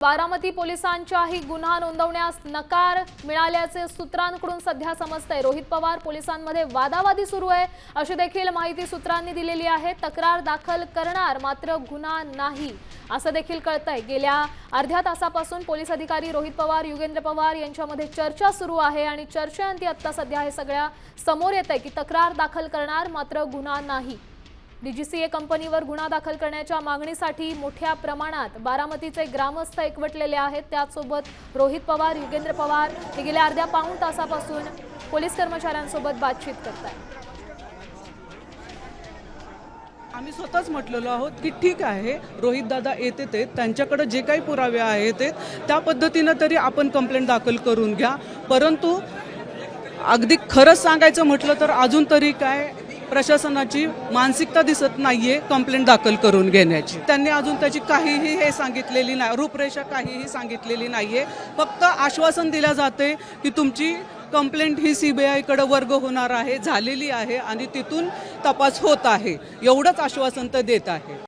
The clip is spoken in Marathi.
बारामती पोलिसांच्याही गुन्हा नोंदवण्यास नकार मिळाल्याचे सूत्रांकडून सध्या समजतंय। रोहित पवार पोलिसांमध्ये वादावादी सुरू आहे अशी देखील माहिती सूत्रांनी दिलेली आहे। तक्रार दाखल करणार मात्र गुन्हा नाही असं देखील कळतंय। गेल्या अर्ध्या तासापासून पोलीस अधिकारी रोहित पवार युगेंद्र पवार यांच्यामध्ये चर्चा सुरू आहे आणि चर्चेअंती आता सध्या हे सगळ्या समोर येतंय की तक्रार दाखल करणार मात्र गुन्हा नाही। डीजीसीए कंपनीवर गुन्हा दाखल करण्याच्या मागणीसाठी मोठ्या प्रमाणात बारामतीचे ग्रामस्थ एकवटलेले आहेत। त्यासोबत रोहित पवार युगेंद्र पवार हे गेल्या अर्ध्या पाऊण तासापासून पोलीस कर्मचाऱ्यांसोबत बातचीत करतात। आम्ही स्वतःच म्हटलेलो आहोत की ठीक आहे, रोहित दादा येते ते त्यांच्याकडे जे काही पुरावे आहेत त्या पद्धतीने तरी आपण कंप्लेंट दाखल करून घ्या। परंतु अगदी खरंच सांगायचं म्हटलं तर अजून तरी काय प्रशासनाची मानसिकता दिसत नाहीये कंप्लेंट दाखल करून घेण्याची। त्यांनी अजून त्याची काहीही हे सांगितलेली नाही, रूपरेषा काहीही सांगितलेली नाहीये। फक्त आश्वासन दिले जाते की तुमची कंप्लेंट ही सीबीआय कडे वर्ग होणार आहे, झालेली आहे आणि तिथून तपास होत आहे, एवढंच आश्वासन ते देत आहे।